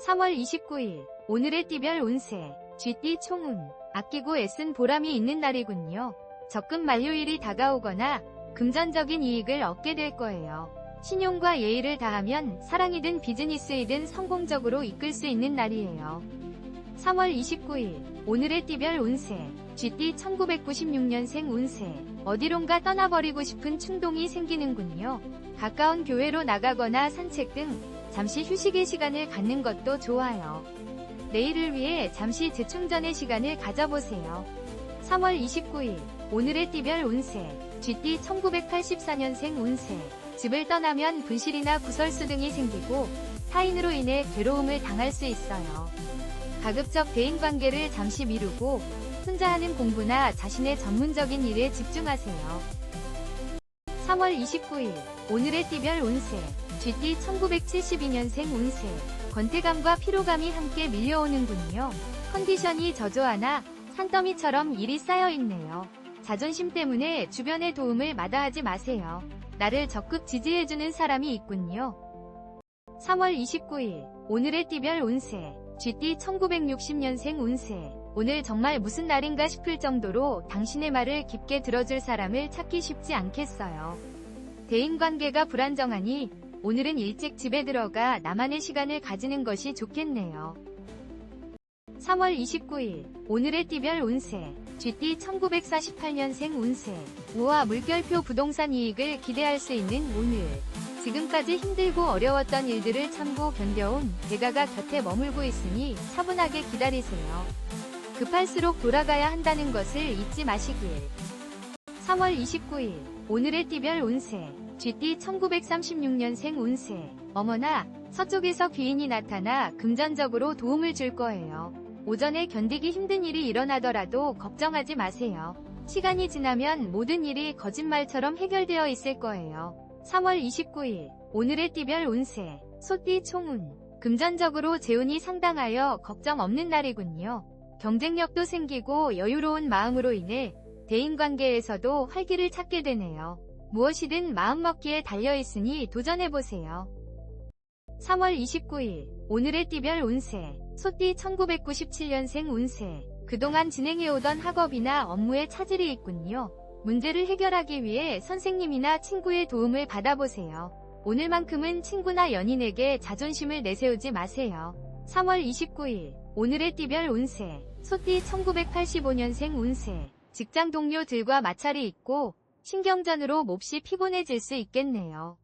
3월 29일 오늘의 띠별 운세 쥐띠 총운 아끼고 애쓴 보람이 있는 날이군요. 적금 만료일이 다가오거나 금전적인 이익을 얻게 될 거예요. 신용과 예의를 다하면 사랑이든 비즈니스이든 성공적으로 이끌 수 있는 날이에요. 3월 29일 오늘의 띠별 운세 쥐띠 1996년생 운세 어디론가 떠나버리고 싶은 충동이 생기는군요. 가까운 교회로 나가거나 산책 등 잠시 휴식의 시간을 갖는 것도 좋아요. 내일을 위해 잠시 재충전의 시간을 가져보세요. 3월 29일 오늘의 띠별 운세 쥐띠 1984년생 운세 집을 떠나면 분실이나 구설수 등이 생기고 타인으로 인해 괴로움을 당할 수 있어요. 가급적 대인관계를 잠시 미루고 혼자 하는 공부나 자신의 전문적인 일에 집중하세요. 3월 29일 오늘의 띠별 운세 쥐띠 1972년생 운세 권태감과 피로감이 함께 밀려오는군요. 컨디션이 저조하나 산더미처럼 일이 쌓여있네요. 자존심 때문에 주변의 도움을 마다하지 마세요. 나를 적극 지지해주는 사람이 있군요. 3월 29일 오늘의 띠별 운세 쥐띠 1960년생 운세 오늘 정말 무슨 날인가 싶을 정도로 당신의 말을 깊게 들어줄 사람을 찾기 쉽지 않겠어요. 대인관계가 불안정하니 오늘은 일찍 집에 들어가 나만의 시간을 가지는 것이 좋겠네요. 3월 29일 오늘의 띠별 운세 쥐띠 1948년생 운세 우와 물결표 부동산 이익을 기대할 수 있는 오늘 지금까지 힘들고 어려웠던 일들을 참고 견뎌온 대가가 곁에 머물고 있으니 차분하게 기다리세요. 급할수록 돌아가야 한다는 것을 잊지 마시길. 3월 29일 오늘의 띠별 운세 쥐띠 1936년생 운세 어머나 서쪽에서 귀인이 나타나 금전적으로 도움을 줄 거예요. 오전에 견디기 힘든 일이 일어나더라도 걱정하지 마세요. 시간이 지나면 모든 일이 거짓말처럼 해결되어 있을 거예요. 3월 29일 오늘의 띠별 운세 소띠 총운 금전적으로 재운이 상당하여 걱정 없는 날이군요. 경쟁력도 생기고 여유로운 마음으로 인해 대인관계에서도 활기를 찾게 되네요. 무엇이든 마음먹기에 달려있으니 도전해보세요. 3월 29일 오늘의 띠별 운세 소띠 1997년생 운세 그동안 진행해오던 학업이나 업무에 차질이 있군요. 문제를 해결하기 위해 선생님이나 친구의 도움을 받아보세요. 오늘만큼은 친구나 연인에게 자존심을 내세우지 마세요. 3월 29일 오늘의 띠별 운세 소띠 1985년생 운세 직장 동료들과 마찰이 있고 신경전으로 몹시 피곤해질 수 있겠네요.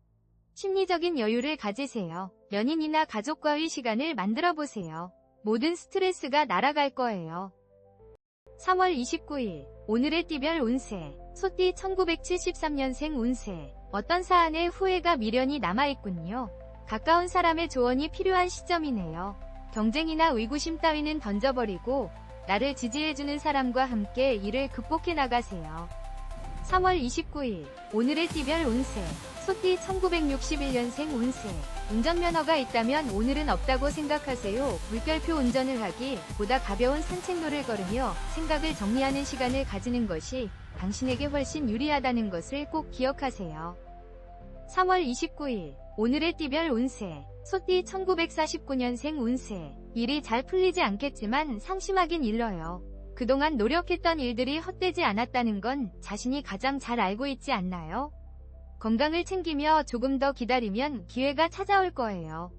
심리적인 여유를 가지세요. 연인이나 가족과의 시간을 만들어보세요. 모든 스트레스가 날아갈 거예요. 3월 29일 오늘의 띠별 운세 소띠 1973년생 운세 어떤 사안에 후회가 미련이 남아있군요. 가까운 사람의 조언이 필요한 시점이네요. 경쟁이나 의구심 따위는 던져버리고 나를 지지해주는 사람과 함께 일을 극복해 나가세요. 3월 29일 오늘의 띠별 운세 소띠 1961년생 운세 운전면허가 있다면 오늘은 없다고 생각하세요. 물결표 운전을 하기 보다 가벼운 산책로를 걸으며 생각을 정리하는 시간을 가지는 것이 당신에게 훨씬 유리하다는 것을 꼭 기억하세요. 3월 29일 오늘의 띠별 운세 소띠 1949년생 운세 일이 잘 풀리지 않겠지만 상심하긴 일러요. 그동안 노력했던 일들이 헛되지 않았다는 건 자신이 가장 잘 알고 있지 않나요? 건강을 챙기며 조금 더 기다리면 기회가 찾아올 거예요.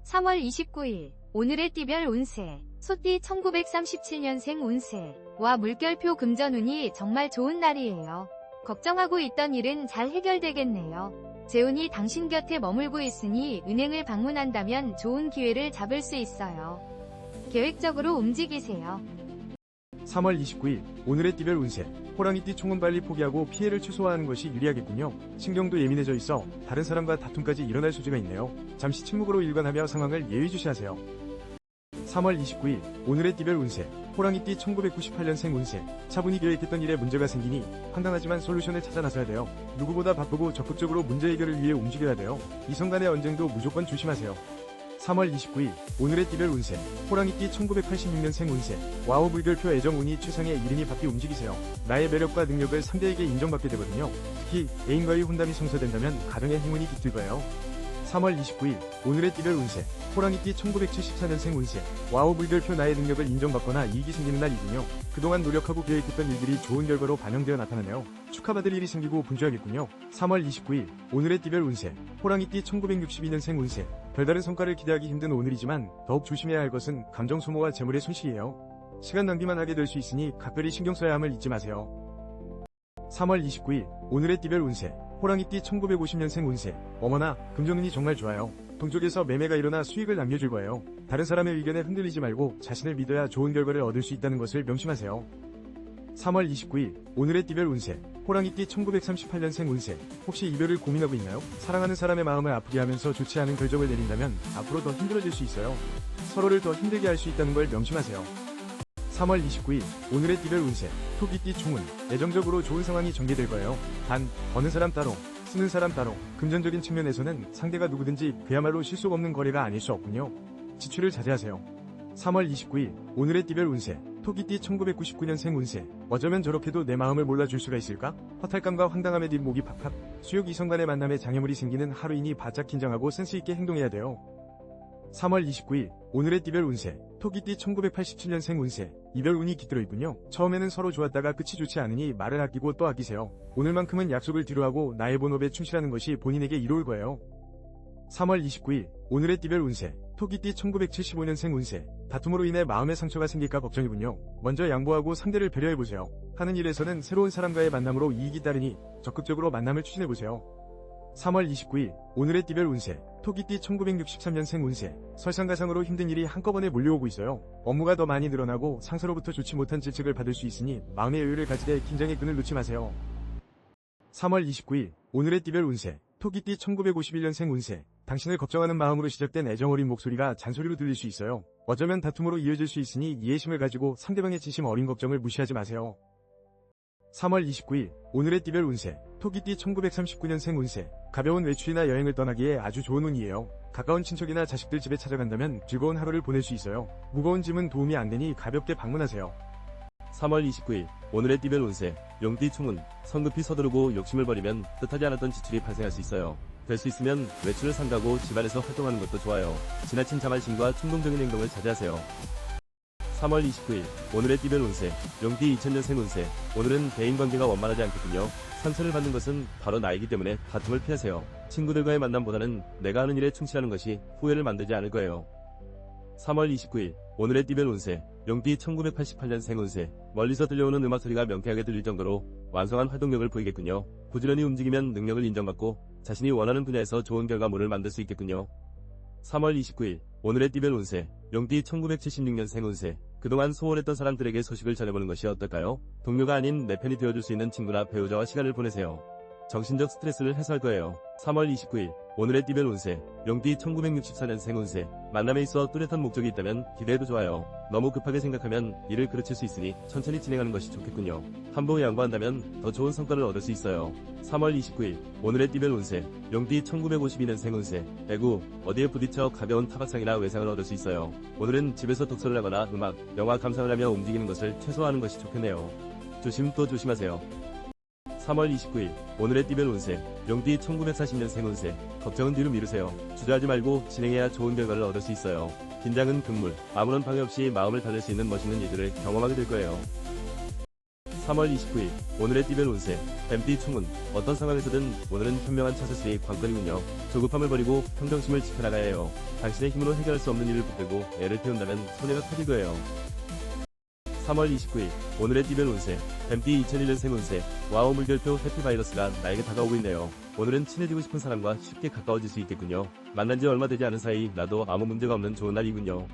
3월 29일 오늘의 띠별 운세 소띠 1937년생 운세 와 물결표 금전운이 정말 좋은 날이에요. 걱정하고 있던 일은 잘 해결되겠네요. 재운이 당신 곁에 머물고 있으니 은행을 방문한다면 좋은 기회를 잡을 수 있어요. 계획적으로 움직이세요. 3월 29일 오늘의 띠별 운세 호랑이띠 총은 빨리 포기하고 피해를 최소화하는 것이 유리하겠군요. 신경도 예민해져 있어 다른 사람과 다툼까지 일어날 소지가 있네요. 잠시 침묵으로 일관하며 상황을 예의주시하세요. 3월 29일 오늘의 띠별 운세 호랑이띠 1998년생 운세 차분히 계획했던 일에 문제가 생기니 황당하지만 솔루션을 찾아 나서야 돼요. 누구보다 바쁘고 적극적으로 문제 해결을 위해 움직여야 돼요. 이성 간의 언쟁도 무조건 조심하세요. 3월 29일 오늘의 띠별 운세 호랑이띠 1986년생 운세 와우 물결표 애정운이 최상의 이른이 바삐 움직이세요. 나의 매력과 능력을 상대에게 인정받게 되거든요. 특히 애인과의 혼담이 성사된다면 가정의 행운이 깃들 거예요. 3월 29일 오늘의 띠별 운세 호랑이띠 1974년생 운세 와우 물결표 나의 능력을 인정받거나 이익이 생기는 날이군요. 그동안 노력하고 계획했던 일들이 좋은 결과로 반영되어 나타나네요. 축하받을 일이 생기고 분주하겠군요. 3월 29일 오늘의 띠별 운세 호랑이띠 1962년생 운세 별다른 성과를 기대하기 힘든 오늘이지만 더욱 조심해야 할 것은 감정 소모와 재물의 손실이에요. 시간 낭비만 하게 될 수 있으니 각별히 신경 써야 함을 잊지 마세요. 3월 29일 오늘의 띠별 운세 호랑이띠 1950년생 운세 어머나 금전운이 정말 좋아요. 동쪽에서 매매가 일어나 수익을 남겨줄 거예요. 다른 사람의 의견에 흔들리지 말고 자신을 믿어야 좋은 결과를 얻을 수 있다는 것을 명심하세요. 3월 29일 오늘의 띠별 운세 호랑이띠 1938년생 운세 혹시 이별을 고민하고 있나요? 사랑하는 사람의 마음을 아프게 하면서 좋지 않은 결정을 내린다면 앞으로 더 힘들어질 수 있어요. 서로를 더 힘들게 할 수 있다는 걸 명심하세요. 3월 29일 오늘의 띠별 운세 토끼띠 총은 애정적으로 좋은 상황이 전개될 거예요. 단 버는 사람 따로 쓰는 사람 따로 금전적인 측면에서는 상대가 누구든지 그야말로 실속 없는 거래가 아닐 수 없군요. 지출을 자제하세요. 3월 29일 오늘의 띠별 운세 토끼띠 1999년생 운세 어쩌면 저렇게도 내 마음을 몰라줄 수가 있을까? 허탈감과 황당함에 뒷목이 팍팍 수욕 이성 간의 만남에 장애물이 생기는 하루이니 바짝 긴장하고 센스있게 행동해야 돼요. 3월 29일 오늘의 띠별 운세 토끼띠 1987년생 운세 이별 운이 깃들어 있군요. 처음에는 서로 좋았다가 끝이 좋지 않으니 말을 아끼고 또 아끼세요. 오늘만큼은 약속을 뒤로하고 나의 본업에 충실하는 것이 본인에게 이로울 거예요. 3월 29일 오늘의 띠별 운세 토끼띠 1975년생 운세 다툼으로 인해 마음의 상처가 생길까 걱정이군요. 먼저 양보하고 상대를 배려해보세요. 하는 일에서는 새로운 사람과의 만남으로 이익이 따르니 적극적으로 만남을 추진해보세요. 3월 29일 오늘의 띠별 운세 토끼띠 1963년생 운세 설상가상으로 힘든 일이 한꺼번에 몰려오고 있어요. 업무가 더 많이 늘어나고 상사로부터 좋지 못한 질책을 받을 수 있으니 마음의 여유를 가지되 긴장의 끈을 놓지 마세요. 3월 29일 오늘의 띠별 운세 토끼띠 1951년생 운세 당신을 걱정하는 마음으로 시작된 애정어린 목소리가 잔소리로 들릴 수 있어요. 어쩌면 다툼으로 이어질 수 있으니 이해심을 가지고 상대방의 진심 어린 걱정을 무시하지 마세요. 3월 29일 오늘의 띠별 운세 토끼띠 1939년생 운세 가벼운 외출이나 여행을 떠나기에 아주 좋은 운이에요. 가까운 친척이나 자식들 집에 찾아간다면 즐거운 하루를 보낼 수 있어요. 무거운 짐은 도움이 안 되니 가볍게 방문하세요. 3월 29일 오늘의 띠별 운세 용띠 충운 성급히 서두르고 욕심을 버리면 뜻하지 않았던 지출이 발생할 수 있어요. 될 수 있으면 외출을 삼가고 집안에서 활동하는 것도 좋아요. 지나친 자만심과 충동적인 행동을 자제하세요. 3월 29일 오늘의 띠별 운세 용띠 2000년생 운세 오늘은 대인관계가 원만하지 않겠군요. 상처를 받는 것은 바로 나이기 때문에 다툼을 피하세요. 친구들과의 만남보다는 내가 하는 일에 충실하는 것이 후회를 만들지 않을 거예요. 3월 29일 오늘의 띠별 운세 용띠 1988년생 운세 멀리서 들려오는 음악 소리가 명쾌하게 들릴 정도로 완성한 활동력을 보이겠군요. 부지런히 움직이면 능력을 인정받고 자신이 원하는 분야에서 좋은 결과물을 만들 수 있겠군요. 3월 29일 오늘의 띠별 운세 용띠 1976년생 운세 그동안 소원했던 사람들에게 소식을 전해보는 것이 어떨까요? 동료가 아닌 내 편이 되어줄 수 있는 친구나 배우자와 시간을 보내세요. 정신적 스트레스를 해소할 거예요. 3월 29일 오늘의 띠별 운세 용띠 1964년생 운세 만남에 있어 뚜렷한 목적이 있다면 기대해도 좋아요. 너무 급하게 생각하면 일을 그르칠 수 있으니 천천히 진행하는 것이 좋겠군요. 한번 양보한다면 더 좋은 성과를 얻을 수 있어요. 3월 29일 오늘의 띠별 운세 용띠 1952년생 운세 배구 어디에 부딪혀 가벼운 타박상이나 외상을 얻을 수 있어요. 오늘은 집에서 독서를 하거나 음악, 영화 감상을 하며 움직이는 것을 최소화하는 것이 좋겠네요. 조심 또 조심하세요. 3월 29일 오늘의 띠별 운세 용띠 1940년생 운세 걱정은 뒤로 미루세요. 주저하지 말고 진행해야 좋은 결과를 얻을 수 있어요. 긴장은 금물 아무런 방해 없이 마음을 달랠 수 있는 멋있는 일들을 경험하게 될 거예요. 3월 29일 오늘의 띠별 운세 뱀띠 충운 어떤 상황에서든 오늘은 현명한 처세술이 관건이군요. 조급함을 버리고 평정심을 지켜나가야 해요. 당신의 힘으로 해결할 수 없는 일을 붙들고 애를 태운다면 손해가 커질 거예요. 3월 29일 오늘의 띠별 운세 뱀띠 2001년생 운세 와우 물결표 해피바이러스가 나에게 다가오고 있네요. 오늘은 친해지고 싶은 사람과 쉽게 가까워질 수 있겠군요. 만난 지 얼마 되지 않은 사이 나도 아무 문제가 없는 좋은 날이군요.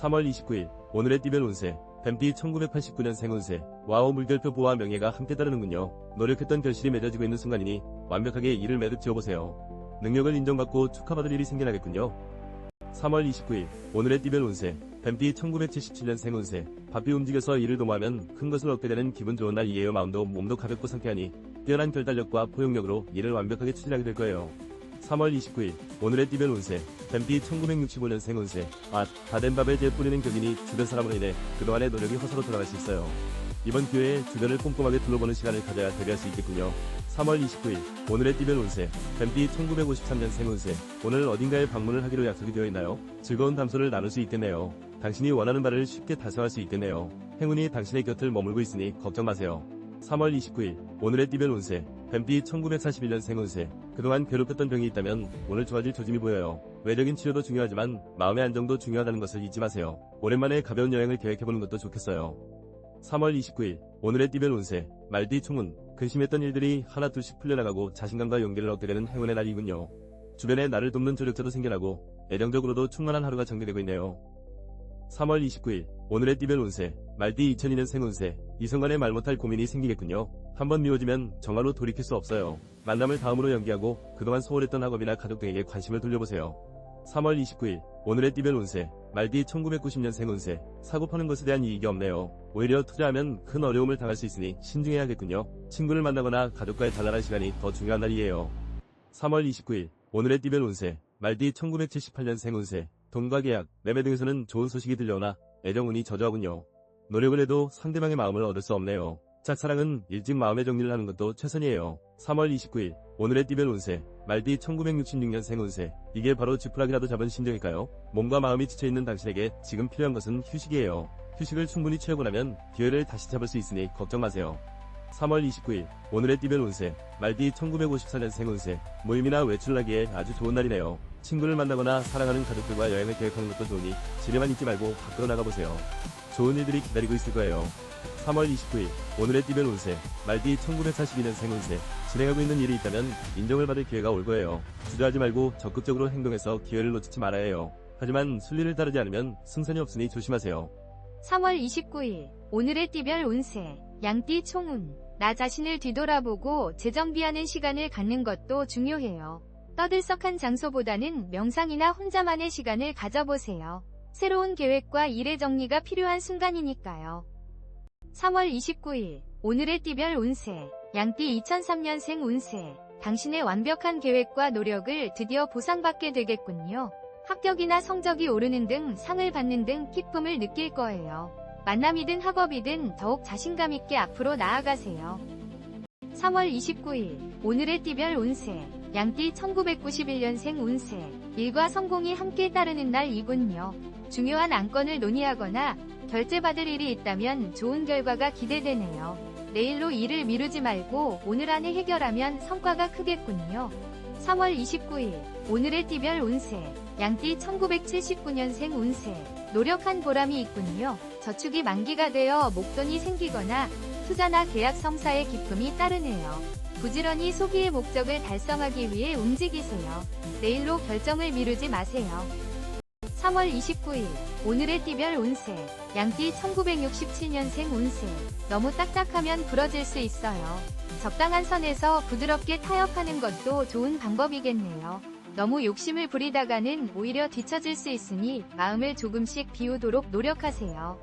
3월 29일 오늘의 띠별 운세 뱀띠 1989년생 운세 와우 물결표 보와 명예가 함께 따르는군요. 노력했던 결실이 맺어지고 있는 순간이니 완벽하게 일을 매듭 지어보세요. 능력을 인정받고 축하받을 일이 생겨나겠군요. 3월 29일 오늘의 띠별 운세 뱀띠 1977년생 운세 바삐 움직여서 일을 도모하면 큰 것을 얻게 되는 기분 좋은 날이에요. 마음도 몸도 가볍고 상쾌하니 뛰어난 결단력과 포용력으로 일을 완벽하게 추진하게 될 거예요. 3월 29일 오늘의 띠별 운세 뱀띠 1965년생 운세 다 된 밥에 재 뿌리는 격이니 주변 사람으로 인해 그동안의 노력이 허사로 돌아갈 수 있어요. 이번 기회에 주변을 꼼꼼하게 둘러보는 시간을 가져야 데뷔할 수 있겠군요. 3월 29일 오늘의 띠별 운세 뱀띠 1953년생 운세. 오늘 어딘가에 방문을 하기로 약속이 되어 있나요? 즐거운 담소를 나눌 수 있겠네요. 당신이 원하는 바를 쉽게 달성할 수 있겠네요. 행운이 당신의 곁을 머물고 있으니 걱정 마세요. 3월 29일 오늘의 띠별 운세 뱀띠 1941년생 운세. 그동안 괴롭혔던 병이 있다면 오늘 좋아질 조짐이 보여요. 외적인 치료도 중요하지만 마음의 안정도 중요하다는 것을 잊지 마세요. 오랜만에 가벼운 여행을 계획해보는 것도 좋겠어요. 3월 29일 오늘의 띠별 운세 말띠 총운. 근심했던 일들이 하나둘씩 풀려나가고 자신감과 용기를 얻게 되는 행운의 날이군요. 주변에 나를 돕는 조력자도 생겨나고 애정적으로도 충만한 하루가 전개되고 있네요. 3월 29일 오늘의 띠별 운세 말띠 2002년생 운세. 이성간에 말 못할 고민이 생기겠군요. 한번 미워지면 정화로 돌이킬 수 없어요. 만남을 다음으로 연기하고 그동안 소홀했던 학업이나 가족 등에게 관심을 돌려보세요. 3월 29일 오늘의 띠별 운세 말띠 1990년생 운세. 사고 파는 것에 대한 이익이 없네요. 오히려 투자하면 큰 어려움을 당할 수 있으니 신중해야겠군요. 친구를 만나거나 가족과의 단란한 시간이 더 중요한 날이에요. 3월 29일 오늘의 띠별 운세 말띠 1978년생 운세. 돈과 계약, 매매 등에서는 좋은 소식이 들려오나 애정운이 저조하군요. 노력을 해도 상대방의 마음을 얻을 수 없네요. 짝사랑은 일찍 마음의 정리를 하는 것도 최선이에요. 3월 29일 오늘의 띠별 운세 말띠 1966년생 운세. 이게 바로 지푸라기라도 잡은 심정일까요? 몸과 마음이 지쳐있는 당신에게 지금 필요한 것은 휴식이에요. 휴식을 충분히 취하고 나면 기회를 다시 잡을 수 있으니 걱정 마세요. 3월 29일 오늘의 띠별 운세 말띠 1954년생 운세. 모임이나 외출을 하기에 아주 좋은 날이네요. 친구를 만나거나 사랑하는 가족들과 여행을 계획하는 것도 좋으니 집에만 있지 말고 밖으로 나가보세요. 좋은 일들이 기다리고 있을 거예요. 3월 29일 오늘의 띠별 운세 말띠 1942년생 운세. 진행하고 있는 일이 있다면 인정을 받을 기회가 올 거예요. 주저하지 말고 적극적으로 행동해서 기회를 놓치지 말아야 해요. 하지만 순리를 따르지 않으면 승산이 없으니 조심하세요. 3월 29일 오늘의 띠별 운세 양띠 총운. 나 자신을 뒤돌아보고 재정비하는 시간을 갖는 것도 중요해요. 떠들썩한 장소보다는 명상이나 혼자만의 시간을 가져보세요. 새로운 계획과 일의 정리가 필요한 순간이니까요. 3월 29일 오늘의 띠별 운세 양띠 2003년생 운세. 당신의 완벽한 계획과 노력을 드디어 보상받게 되겠군요. 합격이나 성적이 오르는 등 상을 받는 등 기쁨을 느낄 거예요. 만남이든 학업이든 더욱 자신감 있게 앞으로 나아가세요. 3월 29일 오늘의 띠별 운세 양띠 1991년생 운세. 일과 성공이 함께 따르는 날이군요. 중요한 안건을 논의하거나 결제받을 일이 있다면 좋은 결과가 기대되네요. 내일로 일을 미루지 말고 오늘 안에 해결하면 성과가 크겠군요. 3월 29일 오늘의 띠별 운세 양띠 1979년생 운세. 노력한 보람이 있군요. 저축이 만기가 되어 목돈이 생기거나 투자나 계약 성사의 기쁨이 따르네요. 부지런히 소비의 목적을 달성하기 위해 움직이세요. 내일로 결정을 미루지 마세요. 3월 29일 오늘의 띠별 운세 양띠 1967년생 운세. 너무 딱딱하면 부러질 수 있어요. 적당한 선에서 부드럽게 타협하는 것도 좋은 방법이겠네요. 너무 욕심을 부리다가는 오히려 뒤처질 수 있으니 마음을 조금씩 비우도록 노력하세요.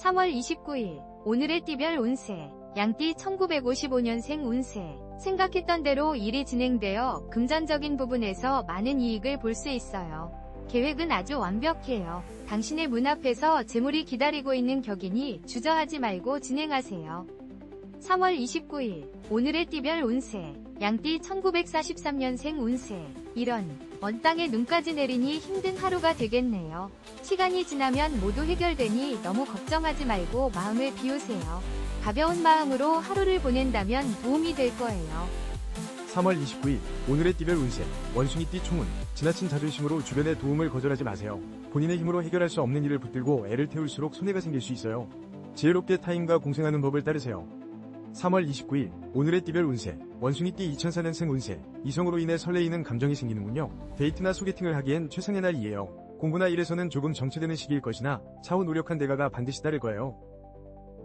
3월 29일 오늘의 띠별 운세 양띠 1955년생 운세. 생각했던 대로 일이 진행되어 금전적인 부분에서 많은 이익을 볼 수 있어요. 계획은 아주 완벽해요. 당신의 문 앞에서 재물이 기다리고 있는 격이니 주저하지 말고 진행하세요. 3월 29일 오늘의 띠별 운세 양띠 1943년생 운세. 이런 먼 땅에 눈까지 내리니 힘든 하루가 되겠네요. 시간이 지나면 모두 해결되니 너무 걱정하지 말고 마음을 비우세요. 가벼운 마음으로 하루를 보낸다면 도움이 될 거예요. 3월 29일 오늘의 띠별 운세 원숭이띠 총운. 지나친 자존심으로 주변의 도움을 거절하지 마세요. 본인의 힘으로 해결할 수 없는 일을 붙들고 애를 태울수록 손해가 생길 수 있어요. 지혜롭게 타인과 공생하는 법을 따르세요. 3월 29일 오늘의 띠별 운세 원숭이띠 2004년생 운세. 이성으로 인해 설레이는 감정이 생기는군요. 데이트나 소개팅을 하기엔 최상의 날이에요. 공부나 일에서는 조금 정체되는 시기일 것이나 차후 노력한 대가가 반드시 따를 거예요.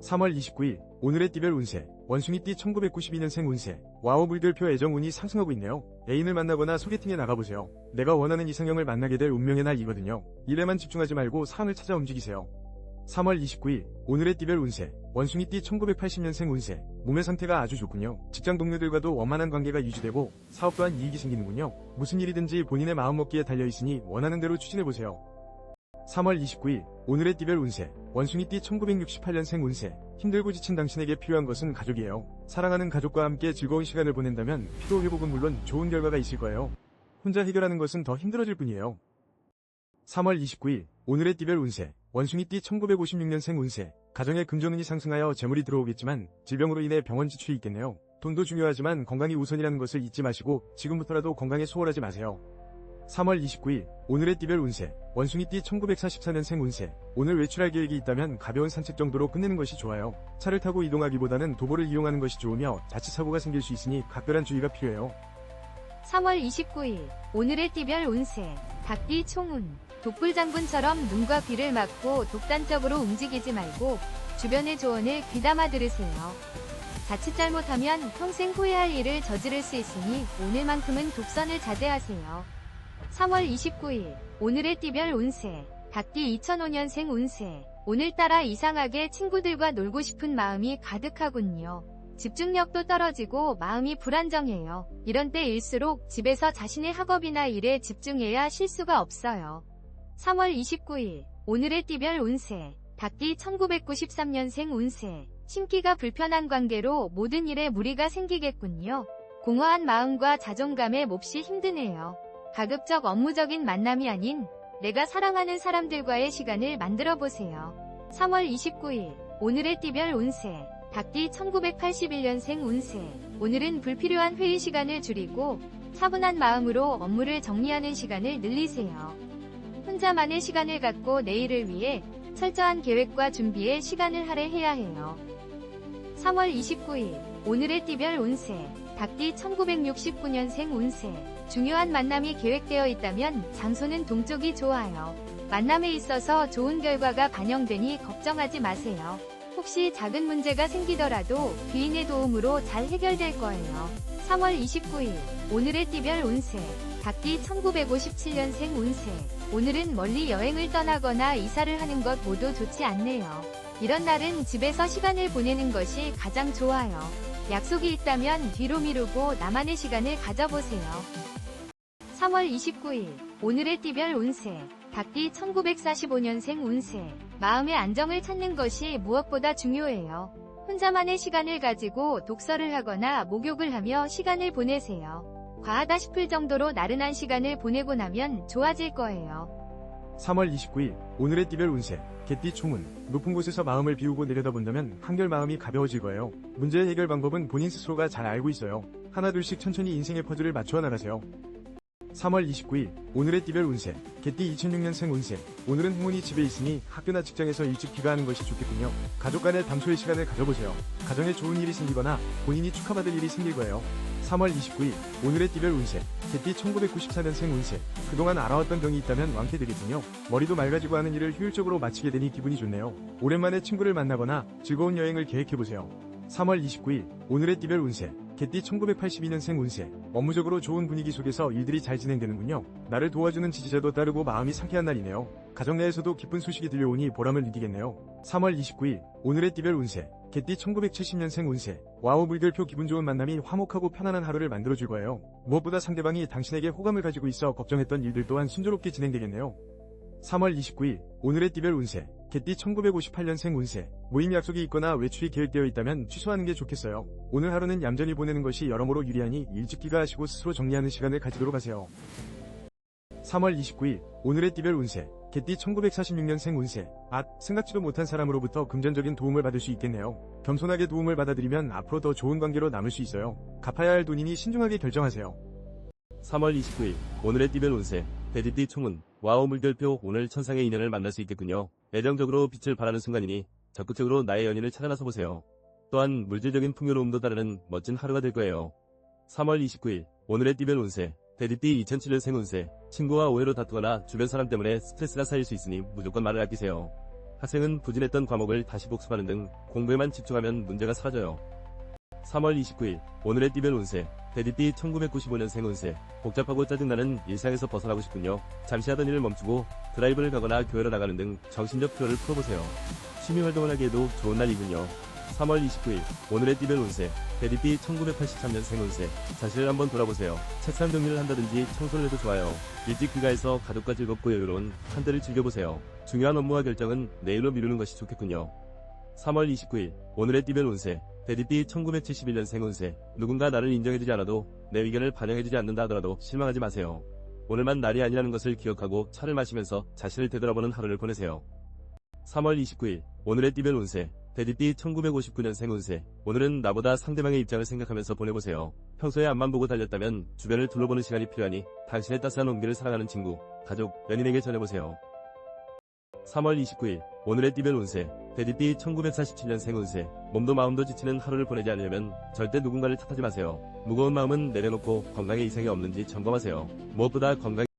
3월 29일 오늘의 띠별 운세 원숭이띠 1992년생 운세. 와우 물결표 애정운이 상승하고 있네요. 애인을 만나거나 소개팅에 나가보세요. 내가 원하는 이상형을 만나게 될 운명의 날이거든요. 일에만 집중하지 말고 상을 찾아 움직이세요. 3월 29일 오늘의 띠별 운세 원숭이띠 1980년생 운세. 몸의 상태가 아주 좋군요. 직장 동료들과도 원만한 관계가 유지되고 사업 또한 이익이 생기는군요. 무슨 일이든지 본인의 마음먹기에 달려있으니 원하는 대로 추진해보세요. 3월 29일 오늘의 띠별 운세 원숭이띠 1968년생 운세 힘들고 지친 당신에게 필요한 것은 가족이에요. 사랑하는 가족과 함께 즐거운 시간을 보낸다면 피로 회복은 물론 좋은 결과가 있을 거예요. 혼자 해결하는 것은 더 힘들어질 뿐이에요. 3월 29일 오늘의 띠별 운세 원숭이띠 1956년생 운세 가정의 금전운이 상승하여 재물이 들어오겠지만 질병으로 인해 병원 지출이 있겠네요. 돈도 중요하지만 건강이 우선이라는 것을 잊지 마시고 지금부터라도 건강에 소홀하지 마세요. 3월 29일 오늘의 띠별 운세 원숭이띠 1944년생 운세 오늘 외출할 계획이 있다면 가벼운 산책 정도로 끝내는 것이 좋아요. 차를 타고 이동하기보다는 도보를 이용하는 것이 좋으며 자칫 사고가 생길 수 있으니 각별한 주의가 필요해요. 3월 29일 오늘의 띠별 운세 닭띠 총운 독불장군처럼 눈과 귀를 막고 독단적으로 움직이지 말고 주변의 조언을 귀담아 들으세요. 자칫 잘못하면 평생 후회할 일을 저지를 수 있으니 오늘만큼은 독선을 자제하세요. 3월 29일 오늘의 띠별 운세 닭띠 2005년생 운세 오늘따라 이상하게 친구들과 놀고 싶은 마음이 가득하군요. 집중력도 떨어지고 마음이 불안정해요. 이런 때일수록 집에서 자신의 학업이나 일에 집중해야 실수가 없어요. 3월 29일 오늘의 띠별 운세 닭띠 1993년생 운세 심기가 불편한 관계로 모든 일에 무리가 생기겠군요. 공허한 마음과 자존감에 몹시 힘드네요. 가급적 업무적인 만남이 아닌 내가 사랑하는 사람들과의 시간을 만들어 보세요. 3월 29일 오늘의 띠별 운세 닭띠 1981년생 운세 오늘은 불필요한 회의 시간을 줄이고 차분한 마음으로 업무를 정리하는 시간을 늘리세요. 혼자만의 시간을 갖고 내일을 위해 철저한 계획과 준비에 시간을 할애해야 해요. 3월 29일 오늘의 띠별 운세 닭띠 1969년생 운세 중요한 만남이 계획되어 있다면 장소는 동쪽이 좋아요. 만남에 있어서 좋은 결과가 반영되니 걱정하지 마세요. 혹시 작은 문제가 생기더라도 귀인의 도움으로 잘 해결될 거예요. 3월 29일 오늘의 띠별 운세 닭띠 1957년생 운세 오늘은 멀리 여행을 떠나거나 이사를 하는 것 모두 좋지 않네요. 이런 날은 집에서 시간을 보내는 것이 가장 좋아요. 약속이 있다면 뒤로 미루고 나만의 시간을 가져보세요. 3월 29일 오늘의 띠별 운세 닭띠 1945년생 운세 마음의 안정을 찾는 것이 무엇보다 중요해요. 혼자만의 시간을 가지고 독서를 하거나 목욕을 하며 시간을 보내세요. 과하다 싶을 정도로 나른한 시간을 보내고 나면 좋아질 거예요. 3월 29일 오늘의 띠별 운세 개띠 총운 높은 곳에서 마음을 비우고 내려다본다면 한결 마음이 가벼워질 거예요. 문제의 해결 방법은 본인 스스로가 잘 알고 있어요. 하나둘씩 천천히 인생의 퍼즐을 맞추어 나가세요. 3월 29일 오늘의 띠별 운세 개띠 2006년생 운세 오늘은 행운이 집에 있으니 학교나 직장에서 일찍 귀가하는 것이 좋겠군요. 가족 간의 담소의 시간을 가져보세요. 가정에 좋은 일이 생기거나 본인이 축하받을 일이 생길 거예요. 3월 29일 오늘의 띠별 운세 개띠 1994년생 운세 그동안 알아왔던 병이 있다면 완쾌되겠군요. 머리도 맑아지고 하는 일을 효율적으로 마치게 되니 기분이 좋네요. 오랜만에 친구를 만나거나 즐거운 여행을 계획해보세요. 3월 29일 오늘의 띠별 운세 개띠 1982년생 운세 업무적으로 좋은 분위기 속에서 일들이 잘 진행되는군요. 나를 도와주는 지지자도 따르고 마음이 상쾌한 날이네요. 가정 내에서도 기쁜 소식이 들려오니 보람을 느끼겠네요. 3월 29일 오늘의 띠별 운세 개띠 1970년생 운세 와우 물결표 기분 좋은 만남이 화목하고 편안한 하루를 만들어줄 거예요. 무엇보다 상대방이 당신에게 호감을 가지고 있어 걱정했던 일들 또한 순조롭게 진행되겠네요. 3월 29일 오늘의 띠별 운세 개띠 1958년생 운세 모임 약속이 있거나 외출이 계획되어 있다면 취소하는 게 좋겠어요. 오늘 하루는 얌전히 보내는 것이 여러모로 유리하니 일찍 귀가하시고 스스로 정리하는 시간을 가지도록 하세요. 3월 29일 오늘의 띠별 운세 개띠 1946년생 운세 생각지도 못한 사람으로부터 금전적인 도움을 받을 수 있겠네요. 겸손하게 도움을 받아들이면 앞으로 더 좋은 관계로 남을 수 있어요. 갚아야 할 돈이니 신중하게 결정하세요. 3월 29일 오늘의 띠별 운세 돼지띠 총운 와우 물결표 오늘 천상의 인연을 만날 수 있겠군요. 애정적으로 빛을 발하는 순간이니 적극적으로 나의 연인을 찾아 나서 보세요. 또한 물질적인 풍요로움도 따르는 멋진 하루가 될 거예요. 3월 29일 오늘의 띠별 운세 돼지띠 2007년생 운세 친구와 오해로 다투거나 주변 사람 때문에 스트레스가 쌓일 수 있으니 무조건 말을 아끼세요. 학생은 부진했던 과목을 다시 복습하는 등 공부에만 집중하면 문제가 사라져요. 3월 29일 오늘의 띠별 운세 돼지띠 1995년생 운세 복잡하고 짜증나는 일상에서 벗어나고 싶군요. 잠시 하던 일을 멈추고 드라이브를 가거나 교회로 나가는 등 정신적 피로를 풀어보세요. 취미 활동을 하기에도 좋은 날이군요. 3월 29일 오늘의 띠별 운세 대디띠 1983년생 운세 자신을 한번 돌아보세요. 책상 정리를 한다든지 청소를 해도 좋아요. 일찍 귀가해서 가족과 즐겁고 여유로운 한 달을 즐겨보세요. 중요한 업무와 결정은 내일로 미루는 것이 좋겠군요. 3월 29일 오늘의 띠별 운세 대디띠 1971년생 운세 누군가 나를 인정해주지 않아도 내 의견을 반영해주지 않는다 하더라도 실망하지 마세요. 오늘만 날이 아니라는 것을 기억하고 차를 마시면서 자신을 되돌아보는 하루를 보내세요. 3월 29일 오늘의 띠별 운세 대디띠 1959년생 운세 오늘은 나보다 상대방의 입장을 생각하면서 보내보세요. 평소에 앞만 보고 달렸다면 주변을 둘러보는 시간이 필요하니 당신의 따스한 온기를 사랑하는 친구, 가족, 연인에게 전해보세요. 3월 29일 오늘의 띠별 운세 대디띠 1947년생 운세 몸도 마음도 지치는 하루를 보내지 않으려면 절대 누군가를 탓하지 마세요. 무거운 마음은 내려놓고 건강에 이상이 없는지 점검하세요. 무엇보다 건강에